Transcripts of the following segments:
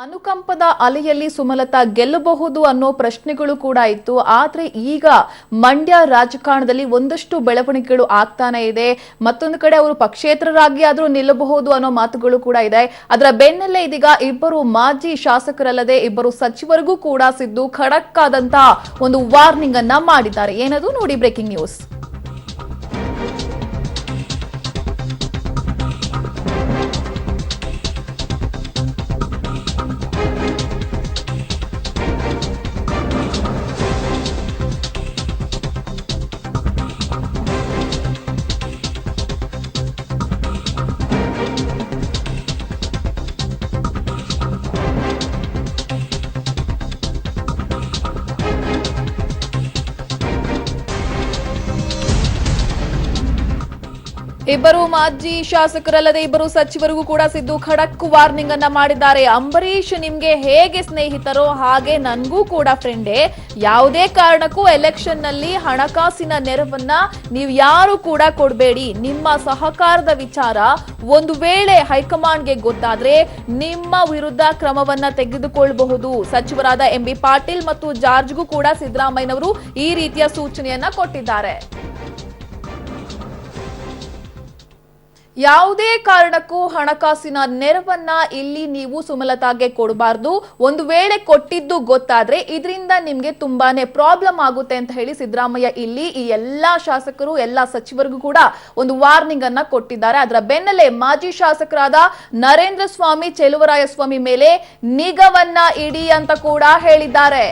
ಅನುಕಂಪದ ಅಲೆಯಲ್ಲಿ ಸುಮಲತಾ ಗೆಲ್ಲಬಹುದು ಅನ್ನೋ ಪ್ರಶ್ನೆಗಳು ಕೂಡ ಇತ್ತು. ಆದ್ರೆ ಈಗ ಮಂಡ್ಯ ರಾಜಕಾರಣದಲ್ಲಿ ಒಂದಷ್ಟು ಬೆಳವಣಿಗೆಗಳು ಆಗ್ತಾನೆ ಇದೆ. ಮತ್ತೊಂದು ಕಡೆ ಅವರು ಪಕ್ಷೇತರರಾಗಿ ಆದ್ರೂ ನಿಲ್ಲಬಹುದು ಅನ್ನೋ ಮಾತುಗಳು ಕೂಡ ಇದೆ. ಅದರ ಬೆನ್ನಲ್ಲೇ ಇದೀಗ ಇಬ್ಬರು ಮಾಜಿ ಶಾಸಕರಲ್ಲದೆ ಇಬ್ಬರು ಸಚಿವರಿಗೂ ಕೂಡ ಸಿದ್ದು ಖಡಕ್ ಆದಂತಹ ಒಂದು ವಾರ್ನಿಂಗ್ ಅನ್ನ ಮಾಡಿದ್ದಾರೆ. ಏನದು ನೋಡಿ, ಬ್ರೇಕಿಂಗ್ ನ್ಯೂಸ್. ಇಬ್ಬರು ಮಾಜಿ ಶಾಸಕರಲ್ಲದೆ ಇಬ್ಬರು ಸಚಿವರಿಗೂ ಕೂಡ ಸಿದ್ದು ಖಡಕ್ ವಾರ್ನಿಂಗ್ ಅನ್ನ ಮಾಡಿದ್ದಾರೆ. ಅಂಬರೀಶ್ ನಿಮ್ಗೆ ಹೇಗೆ ಸ್ನೇಹಿತರೋ ಹಾಗೆ ನನ್ಗೂ ಕೂಡ ಫ್ರೆಂಡೇ. ಯಾವುದೇ ಕಾರಣಕ್ಕೂ ಎಲೆಕ್ಷನ್ ನಲ್ಲಿ ಹಣಕಾಸಿನ ನೆರವನ್ನ ನೀವು ಯಾರು ಕೂಡ ಕೊಡಬೇಡಿ. ನಿಮ್ಮ ಸಹಕಾರದ ವಿಚಾರ ಒಂದು ವೇಳೆ ಹೈಕಮಾಂಡ್ಗೆ ಗೊತ್ತಾದ್ರೆ ನಿಮ್ಮ ವಿರುದ್ಧ ಕ್ರಮವನ್ನ ತೆಗೆದುಕೊಳ್ಳಬಹುದು. ಸಚಿವರಾದ ಎಂಬಿ ಪಾಟೀಲ್ ಮತ್ತು ಜಾರ್ಜ್ಗೂ ಕೂಡ ಸಿದ್ದರಾಮಯ್ಯನವರು ಈ ರೀತಿಯ ಸೂಚನೆಯನ್ನ ಕೊಟ್ಟಿದ್ದಾರೆ. ಯಾವುದೇ ಕಾರಣಕ್ಕೂ ಹಣಕಾಸಿನ ನೆರವನ್ನ ಇಲ್ಲಿ ನೀವು ಸುಮಲತಾಗೆ ಕೊಡಬಾರ್ದು. ಒಂದು ವೇಳೆ ಕೊಟ್ಟಿದ್ದು ಗೊತ್ತಾದ್ರೆ ಇದರಿಂದ ನಿಮ್ಗೆ ತುಂಬಾನೇ ಪ್ರಾಬ್ಲಮ್ ಆಗುತ್ತೆ ಅಂತ ಹೇಳಿ ಸಿದ್ದರಾಮಯ್ಯ ಇಲ್ಲಿ ಈ ಎಲ್ಲಾ ಶಾಸಕರು ಎಲ್ಲಾ ಸಚಿವರಿಗೂ ಕೂಡ ಒಂದು ವಾರ್ನಿಂಗ್ ಅನ್ನ ಕೊಟ್ಟಿದ್ದಾರೆ. ಅದರ ಬೆನ್ನಲ್ಲೇ ಮಾಜಿ ಶಾಸಕರಾದ ನರೇಂದ್ರ ಸ್ವಾಮಿ ಚೆಲುವರಾಯಸ್ವಾಮಿ ಮೇಲೆ ನಿಗಾವನ್ನ ಇಡಿ ಅಂತ ಕೂಡ ಹೇಳಿದ್ದಾರೆ.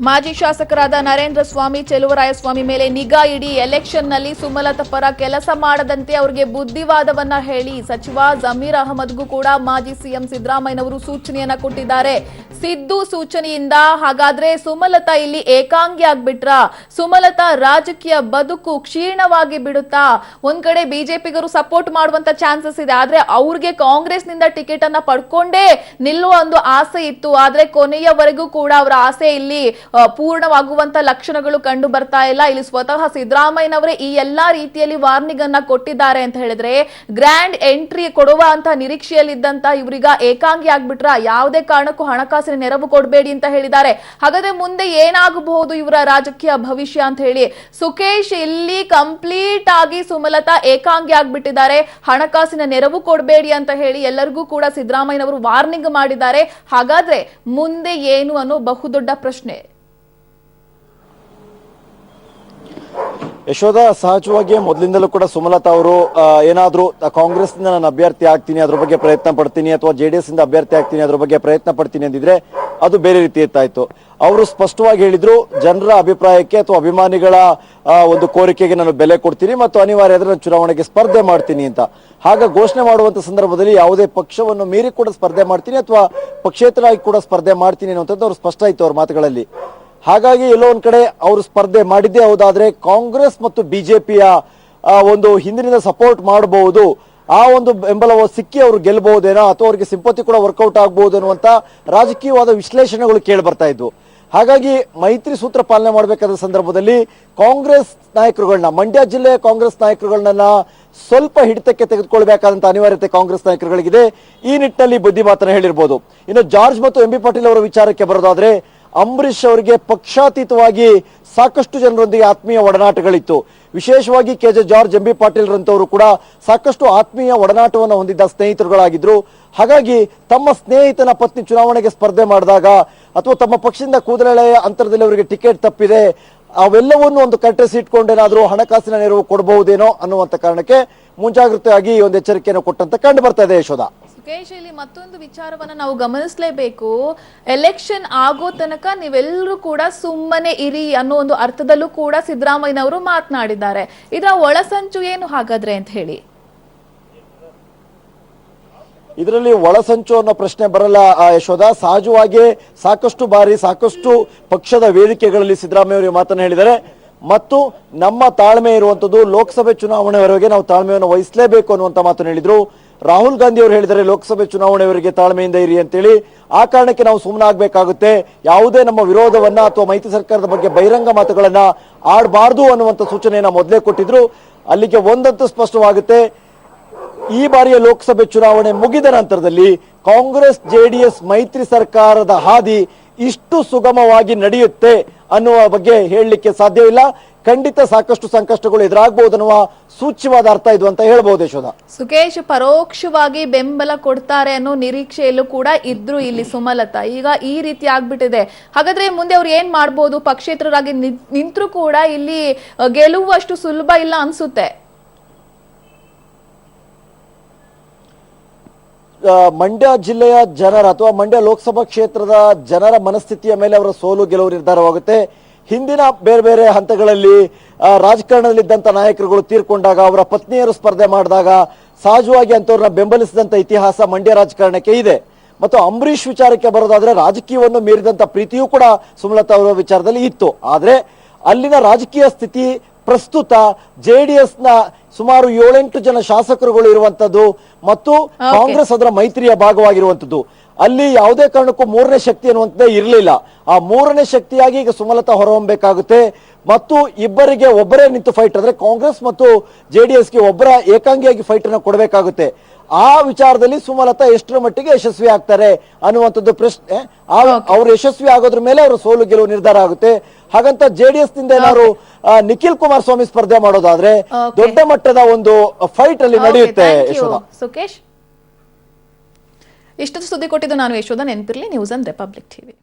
ಮಾಜಿ ಶಾಸಕರಾದ ನರೇಂದ್ರ ಸ್ವಾಮಿ ಚೆಲುವರಾಯಸ್ವಾಮಿ ಮೇಲೆ ನಿಗಾ ಇಡಿ. ಎಲೆಕ್ಷನ್ ನಲ್ಲಿ ಸುಮಲತಾ ಪರ ಕೆಲಸ ಮಾಡದಂತೆ ಅವರಿಗೆ ಬುದ್ಧಿವಾದವನ್ನ ಹೇಳಿ. ಸಚಿವ ಜಮೀರ್ ಅಹಮದ್ಗೂ ಕೂಡ ಮಾಜಿ ಸಿಎಂ ಸಿದ್ದರಾಮಯ್ಯನವರು ಸೂಚನೆಯನ್ನ ಕೊಟ್ಟಿದ್ದಾರೆ. ಸಿದ್ದು ಸೂಚನೆಯಿಂದ ಹಾಗಾದ್ರೆ ಸುಮಲತಾ ಇಲ್ಲಿ ಏಕಾಂಗಿ ಆಗ್ಬಿಟ್ರ, ಸುಮಲತಾ ರಾಜಕೀಯ ಬದುಕು ಕ್ಷೀಣವಾಗಿ ಬಿಡುತ್ತಾ? ಒಂದ್ ಕಡೆ ಬಿಜೆಪಿಗರು ಸಪೋರ್ಟ್ ಮಾಡುವಂತ ಚಾನ್ಸಸ್ ಇದೆ, ಆದ್ರೆ ಅವ್ರಿಗೆ ಕಾಂಗ್ರೆಸ್ ನಿಂದ ಟಿಕೆಟ್ ಅನ್ನ ಪಡ್ಕೊಂಡೇ ನಿಲ್ಲುವ ಒಂದು ಆಸೆ ಇತ್ತು. ಆದ್ರೆ ಕೊನೆಯವರೆಗೂ ಕೂಡ ಅವರ ಆಸೆ ಇಲ್ಲಿ ಪೂರ್ಣವಾಗುವಂತ ಲಕ್ಷಣಗಳು ಕಂಡು ಬರ್ತಾ ಇಲ್ಲ. ಇಲ್ಲಿ ಸ್ವತಃ ಸಿದ್ದರಾಮಯ್ಯನವರೇ ಈ ಎಲ್ಲಾ ರೀತಿಯಲ್ಲಿ ವಾರ್ನಿಂಗ್ ಅನ್ನ ಕೊಟ್ಟಿದ್ದಾರೆ ಅಂತ ಹೇಳಿದ್ರೆ ಗ್ರ್ಯಾಂಡ್ ಎಂಟ್ರಿ ಕೊಡುವ ಅಂತ ನಿರೀಕ್ಷೆಯಲ್ಲಿದ್ದಂತ ಇವ್ರೀಗ ಏಕಾಂಗಿ ಆಗ್ಬಿಟ್ರ. ಯಾವುದೇ ಕಾರಣಕ್ಕೂ ಹಣಕಾಸಿನ ನೆರವು ಕೊಡಬೇಡಿ ಅಂತ ಹೇಳಿದ್ದಾರೆ. ಹಾಗಾದ್ರೆ ಮುಂದೆ ಏನಾಗಬಹುದು ಇವರ ರಾಜಕೀಯ ಭವಿಷ್ಯ ಅಂತ ಹೇಳಿ ಸುಖೇಶ್ ಇಲ್ಲಿ ಕಂಪ್ಲೀಟ್ ಆಗಿ ಸುಮಲತಾ ಏಕಾಂಗಿ ಆಗ್ಬಿಟ್ಟಿದ್ದಾರೆ. ಹಣಕಾಸಿನ ನೆರವು ಕೊಡಬೇಡಿ ಅಂತ ಹೇಳಿ ಎಲ್ಲರಿಗೂ ಕೂಡ ಸಿದ್ದರಾಮಯ್ಯನವರು ವಾರ್ನಿಂಗ್ ಮಾಡಿದ್ದಾರೆ. ಹಾಗಾದ್ರೆ ಮುಂದೆ ಏನು ಅನ್ನೋ ಬಹುದೊಡ್ಡ ಪ್ರಶ್ನೆ. ಯಶೋಧ, ಸಹಜವಾಗಿ ಮೊದಲಿಂದಲೂ ಕೂಡ ಸುಮಲತಾ ಅವರು ಏನಾದ್ರೂ ಕಾಂಗ್ರೆಸ್ ನಿಂದ ನಾನು ಅಭ್ಯರ್ಥಿ ಆಗ್ತೀನಿ ಅದ್ರ ಬಗ್ಗೆ ಪ್ರಯತ್ನ ಪಡ್ತೀನಿ ಅಥವಾ ಜೆಡಿಎಸ್ ಇಂದ ಅಭ್ಯರ್ಥಿ ಆಗ್ತೀನಿ ಅದ್ರ ಬಗ್ಗೆ ಪ್ರಯತ್ನ ಪಡ್ತೀನಿ ಅಂದಿದ್ರೆ ಅದು ಬೇರೆ ರೀತಿ ಇರ್ತಾಯ್ತು. ಅವರು ಸ್ಪಷ್ಟವಾಗಿ ಹೇಳಿದ್ರು, ಜನರ ಅಭಿಪ್ರಾಯಕ್ಕೆ ಅಥವಾ ಅಭಿಮಾನಿಗಳ ಒಂದು ಕೋರಿಕೆಗೆ ನಾನು ಬೆಲೆ ಕೊಡ್ತೀನಿ ಮತ್ತು ಅನಿವಾರ್ಯ ಆದ್ರೆ ನಾನು ಚುನಾವಣೆಗೆ ಸ್ಪರ್ಧೆ ಮಾಡ್ತೀನಿ ಅಂತ. ಹಾಗ ಘೋಷಣೆ ಮಾಡುವಂತ ಸಂದರ್ಭದಲ್ಲಿ ಯಾವುದೇ ಪಕ್ಷವನ್ನು ಮೀರಿ ಕೂಡ ಸ್ಪರ್ಧೆ ಮಾಡ್ತೀನಿ ಅಥವಾ ಪಕ್ಷೇತರಾಗಿ ಕೂಡ ಸ್ಪರ್ಧೆ ಮಾಡ್ತೀನಿ ಅನ್ನುವಂಥದ್ದು ಅವ್ರು ಸ್ಪಷ್ಟ ಆಯ್ತು ಅವ್ರ ಮಾತುಗಳಲ್ಲಿ. ಹಾಗಾಗಿ ಎಲ್ಲೋ ಒಂದ್ ಕಡೆ ಅವರು ಸ್ಪರ್ಧೆ ಮಾಡಿದ್ದೇ ಹೌದಾದ್ರೆ ಕಾಂಗ್ರೆಸ್ ಮತ್ತು ಬಿಜೆಪಿಯ ಒಂದು ಹಿಂದಿನಿಂದ ಸಪೋರ್ಟ್ ಮಾಡಬಹುದು, ಆ ಒಂದು ಬೆಂಬಲ ಸಿಕ್ಕಿ ಅವರು ಗೆಲ್ಲಬಹುದೇನೋ ಅಥವಾ ಅವರಿಗೆ ಸಿಂಪತಿ ಕೂಡ ವರ್ಕೌಟ್ ಆಗಬಹುದು ಅನ್ನುವಂತ ರಾಜಕೀಯವಾದ ವಿಶ್ಲೇಷಣೆಗಳು ಕೇಳಿ ಬರ್ತಾ ಇದ್ವು. ಹಾಗಾಗಿ ಮೈತ್ರಿ ಸೂತ್ರ ಪಾಲನೆ ಮಾಡಬೇಕಾದ ಸಂದರ್ಭದಲ್ಲಿ ಕಾಂಗ್ರೆಸ್ ನಾಯಕರುಗಳನ್ನ, ಮಂಡ್ಯ ಜಿಲ್ಲೆಯ ಕಾಂಗ್ರೆಸ್ ನಾಯಕರುಗಳನ್ನ ಸ್ವಲ್ಪ ಹಿಡಿತಕ್ಕೆ ತೆಗೆದುಕೊಳ್ಬೇಕಾದಂತ ಅನಿವಾರ್ಯತೆ ಕಾಂಗ್ರೆಸ್ ನಾಯಕರುಗಳಿಗಿದೆ. ಈ ನಿಟ್ಟಿನಲ್ಲಿ ಬುದ್ಧಿ ಮಾತನ್ನ ಹೇಳಿರ್ಬೋದು. ಇನ್ನು ಜಾರ್ಜ್ ಮತ್ತು ಎಂಬಿ ಪಾಟೀಲ್ ಅವರ ವಿಚಾರಕ್ಕೆ ಬರೋದಾದ್ರೆ ಅಂಬರೀಶ್ ಅವರಿಗೆ ಪಕ್ಷಾತೀತವಾಗಿ ಸಾಕಷ್ಟು ಜನರೊಂದಿಗೆ ಆತ್ಮೀಯ ಒಡನಾಟಗಳಿತ್ತು. ವಿಶೇಷವಾಗಿ ಕೆಜೆ ಜಾರ್ಜ್, ಎಂಬಿ ಪಾಟೀಲ್ ರಂತವರು ಕೂಡ ಸಾಕಷ್ಟು ಆತ್ಮೀಯ ಒಡನಾಟವನ್ನು ಹೊಂದಿದ್ದ ಸ್ನೇಹಿತರುಗಳಾಗಿದ್ರು. ಹಾಗಾಗಿ ತಮ್ಮ ಸ್ನೇಹಿತನ ಪತ್ನಿ ಚುನಾವಣೆಗೆ ಸ್ಪರ್ಧೆ ಮಾಡಿದಾಗ ಅಥವಾ ತಮ್ಮ ಪಕ್ಷದಿಂದ ಕೂದಲೆಳೆಯ ಅಂತರದಲ್ಲಿ ಅವರಿಗೆ ಟಿಕೆಟ್ ತಪ್ಪಿದೆ, ಅವೆಲ್ಲವನ್ನು ಒಂದು ಕಟ್ಟೆಸಿ ಇಟ್ಕೊಂಡೇನಾದ್ರೂ ಹಣಕಾಸಿನ ನೆರವು ಕೊಡಬಹುದೇನೋ ಅನ್ನುವಂತ ಕಾರಣಕ್ಕೆ ಮುಂಜಾಗ್ರತೆಯಾಗಿ ಒಂದು ಎಚ್ಚರಿಕೆಯನ್ನು ಕೊಟ್ಟಂತ ಕಂಡು ಬರ್ತಾ ಇದೆ. ಯಶೋಧ, ಸುಖೇಶ್, ಇಲ್ಲಿ ಮತ್ತೊಂದು ವಿಚಾರವನ್ನ ನಾವು ಗಮನಿಸಲೇಬೇಕು. ಎಲೆಕ್ಷನ್ ಆಗೋ ತನಕ ನೀವೆಲ್ಲರೂ ಕೂಡ ಸುಮ್ಮನೆ ಇರಿ ಅನ್ನೋ ಒಂದು ಅರ್ಥದಲ್ಲೂ ಕೂಡ ಸಿದ್ದರಾಮಯ್ಯನವರು ಮಾತನಾಡಿದ್ದಾರೆ. ಇದರ ಒಳಸಂಚು ಏನು ಹಾಗಾದ್ರೆ ಅಂತ ಹೇಳಿ? ಇದರಲ್ಲಿ ಒಳಸಂಚು ಅನ್ನೋ ಪ್ರಶ್ನೆ ಬರಲ್ಲ ಯಶೋಧ. ಸಹಜವಾಗಿ ಸಾಕಷ್ಟು ಬಾರಿ ಸಾಕಷ್ಟು ಪಕ್ಷದ ವೇದಿಕೆಗಳಲ್ಲಿ ಸಿದ್ದರಾಮಯ್ಯ ಅವರು ಮಾತನ್ನು ಹೇಳಿದ್ದಾರೆ. ಮತ್ತು ನಮ್ಮ ತಾಳ್ಮೆ ಇರುವಂತದ್ದು ಲೋಕಸಭೆ ಚುನಾವಣೆವರೆಗೆ ನಾವು ತಾಳ್ಮೆಯನ್ನು ವಹಿಸಲೇಬೇಕು ಅನ್ನುವಂತ ಮಾತನ್ನು ಹೇಳಿದ್ರು. ರಾಹುಲ್ ಗಾಂಧಿ ಅವರು ಹೇಳಿದರೆ ಲೋಕಸಭೆ ಚುನಾವಣೆಯವರೆಗೆ ತಾಳ್ಮೆಯಿಂದ ಇರಿ ಅಂತೇಳಿ. ಆ ಕಾರಣಕ್ಕೆ ನಾವು ಸುಮ್ಮನಾಗಬೇಕಾಗುತ್ತೆ, ಯಾವುದೇ ನಮ್ಮ ವಿರೋಧವನ್ನ ಅಥವಾ ಮೈತ್ರಿ ಸರ್ಕಾರದ ಬಗ್ಗೆ ಬಹಿರಂಗ ಮಾತುಗಳನ್ನ ಆಡಬಾರ್ದು ಅನ್ನುವಂಥ ಸೂಚನೆಯನ್ನ ಮೊದಲೇ ಕೊಟ್ಟಿದ್ರು. ಅಲ್ಲಿಗೆ ಒಂದಂತೂ ಸ್ಪಷ್ಟವಾಗುತ್ತೆ, ಈ ಬಾರಿಯ ಲೋಕಸಭೆ ಚುನಾವಣೆ ಮುಗಿದ ನಂತರದಲ್ಲಿ ಕಾಂಗ್ರೆಸ್ ಜೆಡಿಎಸ್ ಮೈತ್ರಿ ಸರ್ಕಾರದ ಹಾದಿ ಇಷ್ಟು ಸುಗಮವಾಗಿ ನಡೆಯುತ್ತೆ ಅನ್ನುವ ಬಗ್ಗೆ ಹೇಳಲಿಕ್ಕೆ ಸಾಧ್ಯವಿಲ್ಲ. ಖಂಡಿತ ಸಾಕಷ್ಟು ಸಂಕಷ್ಟಗಳು ಎದುರಾಗಬಹುದು ಅನ್ನುವ ಸೂಚ್ಯವಾದ ಅರ್ಥ ಇದು ಅಂತ ಹೇಳ್ಬಹುದು. ಯಶೋಧ, ಸುಕೇಶ್ ಪರೋಕ್ಷವಾಗಿ ಬೆಂಬಲ ಕೊಡ್ತಾರೆ ಅನ್ನೋ ನಿರೀಕ್ಷೆಯಲ್ಲೂ ಕೂಡ ಇದ್ರು ಇಲ್ಲಿ ಸುಮಲತಾ. ಈಗ ಈ ರೀತಿ ಆಗ್ಬಿಟ್ಟಿದೆ, ಹಾಗಾದ್ರೆ ಮುಂದೆ ಅವ್ರು ಏನ್ ಮಾಡ್ಬೋದು? ಪಕ್ಷೇತರರಾಗಿ ನಿಂತರೂ ಕೂಡ ಇಲ್ಲಿ ಗೆಲ್ಲುವಷ್ಟು ಸುಲಭ ಇಲ್ಲ ಅನ್ಸುತ್ತೆ. ಮಂಡ್ಯ ಜಿಲ್ಲೆಯ ಜನರ ಅಥವಾ ಮಂಡ್ಯ ಲೋಕಸಭಾ ಕ್ಷೇತ್ರದ ಜನರ ಮನಸ್ಥಿತಿಯ ಮೇಲೆ ಅವರ ಸೋಲು ಗೆಲುವು ನಿರ್ಧಾರವಾಗುತ್ತೆ. ಹಿಂದಿನ ಬೇರೆ ಬೇರೆ ಹಂತಗಳಲ್ಲಿ ರಾಜಕಾರಣದಲ್ಲಿದ್ದಂಥ ನಾಯಕರುಗಳು ತೀರ್ಕೊಂಡಾಗ ಅವರ ಪತ್ನಿಯರು ಸ್ಪರ್ಧೆ ಮಾಡಿದಾಗ ಸಹಜವಾಗಿ ಅಂತವ್ರನ್ನ ಬೆಂಬಲಿಸಿದಂಥ ಇತಿಹಾಸ ಮಂಡ್ಯ ರಾಜಕಾರಣಕ್ಕೆ ಇದೆ. ಮತ್ತು ಅಂಬರೀಷ್ ವಿಚಾರಕ್ಕೆ ಬರೋದಾದ್ರೆ ರಾಜಕೀಯವನ್ನು ಮೀರಿದಂಥ ಪ್ರೀತಿಯೂ ಕೂಡ ಸುಮಲತಾ ಅವರ ವಿಚಾರದಲ್ಲಿ ಇತ್ತು. ಆದ್ರೆ ಅಲ್ಲಿನ ರಾಜಕೀಯ ಸ್ಥಿತಿ ಪ್ರಸ್ತುತ ಜೆಡಿಎಸ್ ನ ಸುಮಾರು 7-8 ಜನ ಶಾಸಕರುಗಳು ಇರುವಂತದ್ದು ಮತ್ತು ಕಾಂಗ್ರೆಸ್ ಅದರ ಮೈತ್ರಿಯ ಭಾಗವಾಗಿರುವಂತದ್ದು. ಅಲ್ಲಿ ಯಾವುದೇ ಕಾರಣಕ್ಕೂ ಮೂರನೇ ಶಕ್ತಿ ಅನ್ನುವಂಥದ್ದೇ ಇರಲಿಲ್ಲ. ಆ ಮೂರನೇ ಶಕ್ತಿಯಾಗಿ ಈಗ ಸುಮಲತಾ ಹೊರಹೊಮ್ಮಬೇಕಾಗುತ್ತೆ ಮತ್ತು ಇಬ್ಬರಿಗೆ ಒಬ್ಬರೇ ನಿಂತು ಫೈಟ್, ಅಂದ್ರೆ ಕಾಂಗ್ರೆಸ್ ಮತ್ತು ಜೆಡಿಎಸ್ಗೆ ಒಬ್ಬರ ಏಕಾಂಗಿಯಾಗಿ ಫೈಟ್ ಅನ್ನು ಕೊಡಬೇಕಾಗುತ್ತೆ. ಆ ವಿಚಾರದಲ್ಲಿ ಸುಮಲತಾ ಎಷ್ಟರ ಮಟ್ಟಿಗೆ ಯಶಸ್ವಿ ಆಗ್ತಾರೆ ಅನ್ನುವಂಥದ್ದು ಪ್ರಶ್ನೆ. ಅವ್ರು ಯಶಸ್ವಿ ಆಗೋದ್ರ ಮೇಲೆ ಅವರು ಸೋಲು ಗೆಲುವು ನಿರ್ಧಾರ ಆಗುತ್ತೆ. ಹಾಗಂತ ಜೆಡಿಎಸ್ ನಿಂದ ಏನಾದ್ರು ನಿಖಿಲ್ ಕುಮಾರಸ್ವಾಮಿ ಸ್ಪರ್ಧೆ ಮಾಡೋದಾದ್ರೆ ದೊಡ್ಡ ಮಟ್ಟದ ಒಂದು ಫೈಟ್ ಅಲ್ಲಿ ನಡೆಯುತ್ತೆ. ಯಶೋಧ, ಸುಕೇಶ್, ಇಷ್ಟೊಂದು ಸುದ್ದಿ ಕೊಟ್ಟಿದ್ದು ನಾನು ಯಶೋಧ. ನೆನಪಿರ್ಲಿ, ನ್ಯೂಸ್ ಅಂಡ್ ರಿಪಬ್ಲಿಕ್ ಟಿವಿ.